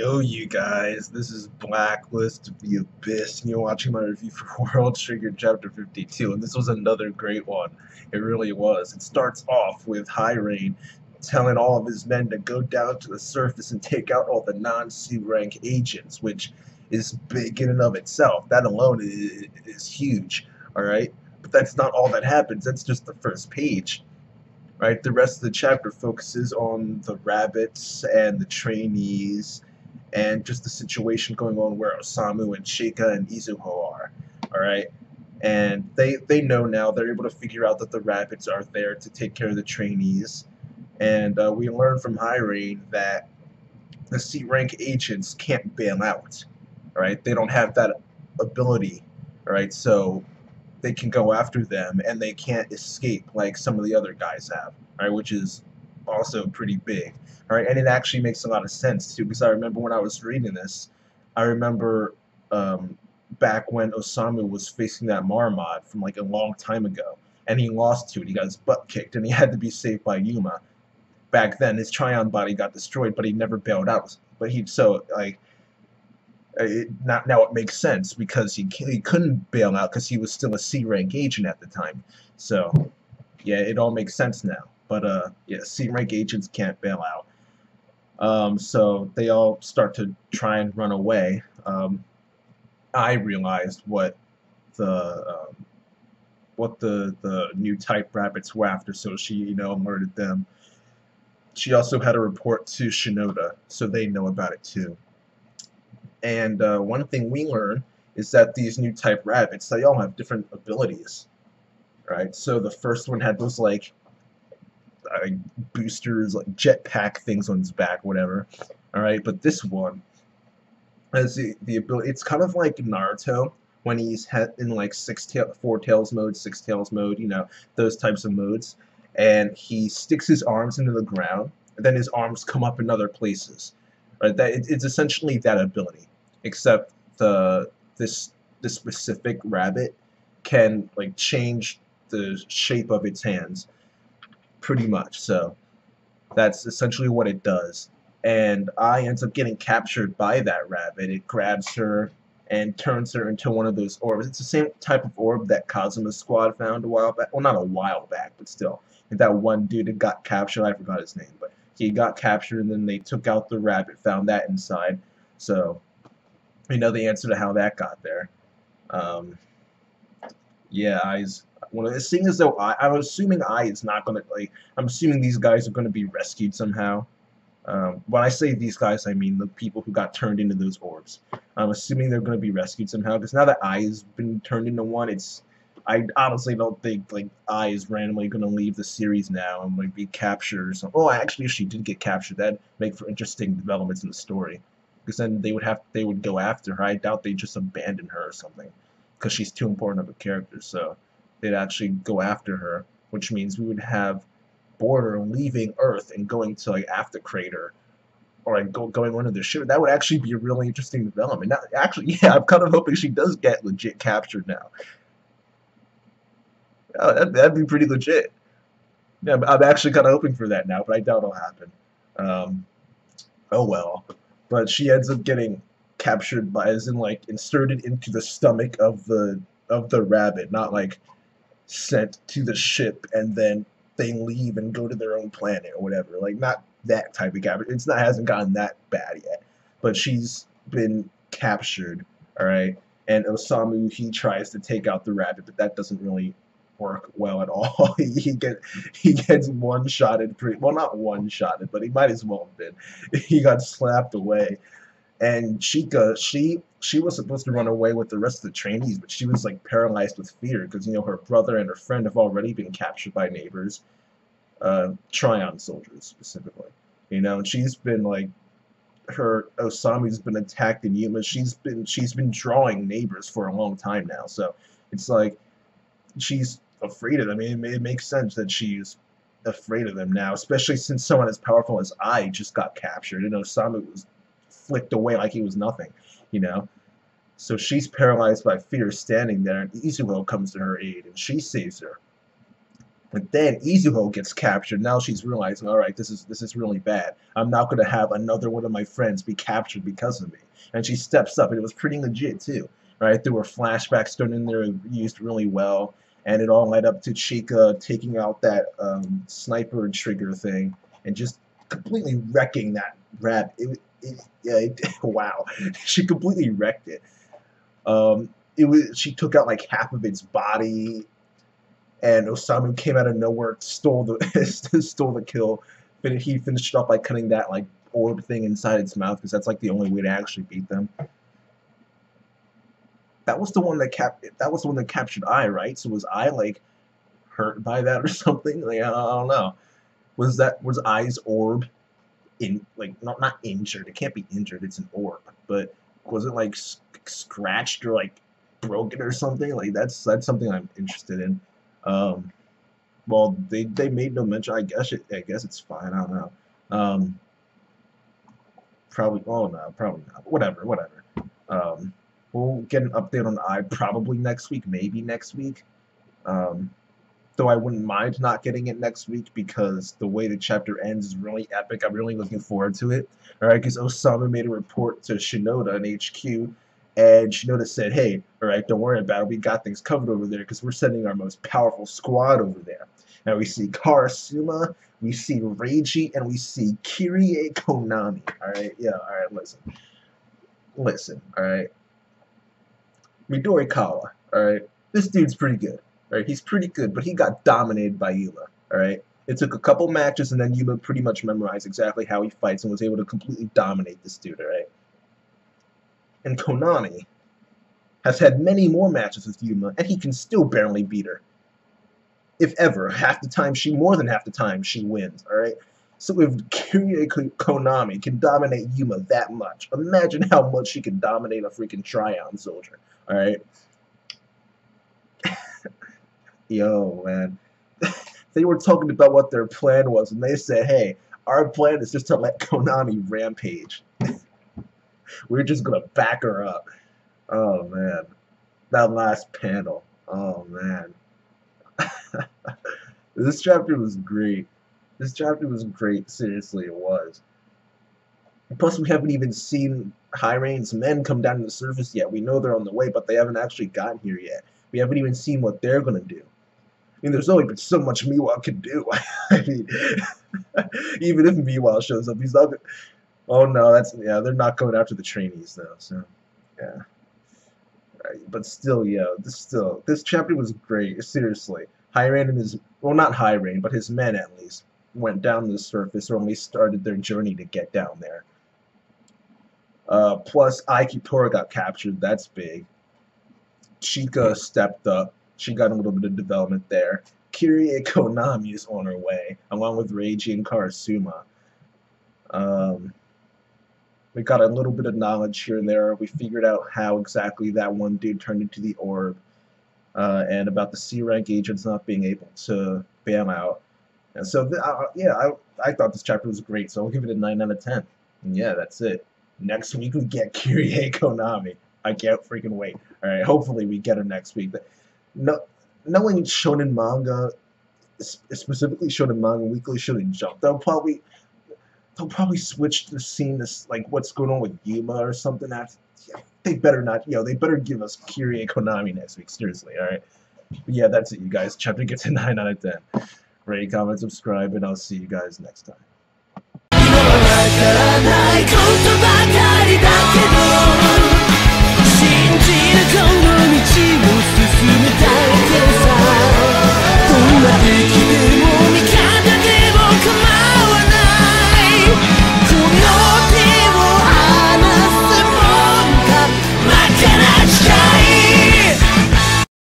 Yo, you guys, this is Blacklist of the Abyss, and you're watching my review for World Trigger Chapter 52, and this was another great one. It really was. It starts off with High Rain telling all of his men to go down to the surface and take out all the non-C rank agents, which is big in and of itself. That alone is huge, alright? But that's not all that happens, that's just the first page. Right, the rest of the chapter focuses on the rabbits and the trainees and just the situation going on where Osamu and Sheikah and Izuho are. Alright? And they know now, they're able to figure out that the rabbits are there to take care of the trainees. And we learn from Hyrain that the C rank agents can't bail out. Alright? They don't have that ability. Alright, so they can go after them and they can't escape like some of the other guys have, right? Which is also pretty big, all right? And it actually makes a lot of sense too, because I remember when I was reading this, I remember back when Osamu was facing that Marmot from like a long time ago, and he lost to it. He got his butt kicked, and he had to be saved by Yuma. Back then, his Tryon body got destroyed, but he never bailed out. But now it makes sense because he couldn't bail out because he was still a C rank agent at the time. So yeah, it all makes sense now. But yeah, C rank agents can't bail out. So they all start to try and run away. I realized what the new type rabbits were after, so she alerted them. She also had a report to Shinoda, so they know about it too. And one thing we learn is that these new type rabbits, they all have different abilities, right? So the first one had those like boosters, like jetpack things on its back, whatever. All right, but this one has the ability. It's kind of like Naruto when he's in like four tails mode, six tails mode, those types of modes, and he sticks his arms into the ground, and then his arms come up in other places. Right? It's essentially that ability, except this specific rabbit can like change the shape of its hands, pretty much. So that's essentially what it does. And I ends up getting captured by that rabbit. It grabs her and turns her into one of those orbs. It's the same type of orb that Kazuma's squad found a while back. Well, not a while back, but still. And that one dude that got captured, I forgot his name, but he got captured, and then they took out the rabbit, found that inside. So, the answer to how that got there. Yeah, seeing as though I'm assuming is not gonna I'm assuming these guys are gonna be rescued somehow. When I say these guys, I mean the people who got turned into those orbs. I'm assuming they're gonna be rescued somehow, because now that has been turned into one, I honestly don't think like I is randomly going to leave the series now and like be captured or something. Oh, actually, if she did get captured, that'd make for interesting developments in the story, because then they would go after her. I doubt they just abandon her or something, because she's too important of a character. So they'd actually go after her, which means we would have Border leaving Earth and going to like After Crater, or like going under the ship. That would actually be a really interesting development. Now, actually, yeah, I'm kind of hoping she does get legit captured now. Oh, that'd be pretty legit. Yeah, I'm actually kind of hoping for that now, but I doubt it'll happen. Oh well. But she ends up getting captured by, as in like inserted into the stomach of the rabbit, not like sent to the ship and then they leave and go to their own planet or whatever. Like not that type of capture. Hasn't gotten that bad yet. But she's been captured, all right. And Osamu, he tries to take out the rabbit, but that doesn't really work well at all. he gets one-shotted, well, not one-shotted, but he might as well have been. He got slapped away. And Sheikah, she was supposed to run away with the rest of the trainees, but she was like paralyzed with fear because her brother and her friend have already been captured by neighbors, Tryon soldiers specifically. And she's been like, Osamu's been attacked in Yuma. She's been drawing neighbors for a long time now. So it's like she's afraid of them. I mean, it makes sense that she's afraid of them now, especially since someone as powerful as I just got captured, and Osamu was flicked away like he was nothing, So she's paralyzed by fear, standing there, and Izuho comes to her aid, and she saves her. But then Izuho gets captured. Now she's realizing, all right, this is really bad. I'm not going to have another one of my friends be captured because of me. And she steps up, and it was pretty legit too, right? There were flashbacks thrown in there used really well, and it all led up to Chica taking out that sniper trigger thing and just completely wrecking that rap. Wow, she completely wrecked it. She took out like half of its body, and Osamu came out of nowhere, stole the stole the kill. He finished it off by cutting that like orb thing inside its mouth, because that's like the only way to actually beat them. That was the one that captured Ai, right? So was Ai like hurt by that or something? Like I don't know. Was Ai's orb like not injured? It can't be injured. It's an orb, but was it like scratched or like broken or something? Like that's something I'm interested in. Well, they made no mention. I guess it's fine. I don't know. Probably. Oh no, probably not. Whatever. We'll get an update on Ai probably next week, maybe next week. Though I wouldn't mind not getting it next week, because the way the chapter ends is really epic. I'm really looking forward to it. Alright, because Osamu made a report to Shinoda in HQ, and Shinoda said, hey, alright, don't worry about it. We got things covered over there, because we're sending our most powerful squad over there. And we see Karasuma, we see Reiji, and we see Kirie Konami. Alright, yeah, alright, listen, alright. Midorikawa, alright, this dude's pretty good. Alright, he's pretty good, but he got dominated by Yuma. Alright? It took a couple matches, and then Yuma pretty much memorized exactly how he fights and was able to completely dominate this dude, alright? And Konami has had many more matches with Yuma, and he can still barely beat her. If ever, more than half the time, she wins, alright? So if Kirie Konami can dominate Yuma that much, imagine how much she can dominate a freaking Tryon soldier, alright? Yo, man. They were talking about what their plan was, and they said, hey, our plan is just to let Konami rampage. We're just going to back her up. Oh, man. That last panel. Oh, man. This chapter was great. This chapter was great. Seriously, it was. Plus, we haven't even seen High Rain's men come down to the surface yet. We know they're on the way, but they haven't actually gotten here yet. We haven't even seen what they're going to do. I mean, there's only been so much Miwa can do. I mean, even if Miwa shows up, he's not gonna... Oh no, they're not going after the trainees though, so yeah. Right, but still, this chapter was great, seriously. High Rain and his, well, not High Rain, but his men at least, went down the surface, or only started their journey to get down there. Plus, Aikitora got captured, that's big. Chica stepped up. She got a little bit of development there. Kirie Konami is on her way, along with Reiji and Karasuma. We got a little bit of knowledge here and there. We figured out how exactly that one dude turned into the orb, and about the C-rank agents not being able to bail out. And so, I thought this chapter was great, so I'll give it a 9 out of 10. And yeah, that's it. Next week we get Kirie Konami. I can't freaking wait. Alright, hopefully we get her next week. But knowing shonen manga, specifically shonen manga, Weekly Shonen Jump, they'll probably switch the scene to like what's going on with Yuma or something. They better not, they better give us Kirie Konami next week. Seriously, all right. But yeah, that's it, you guys. Chapter gets a 9 out of 10. Rate, comment, subscribe, and I'll see you guys next time.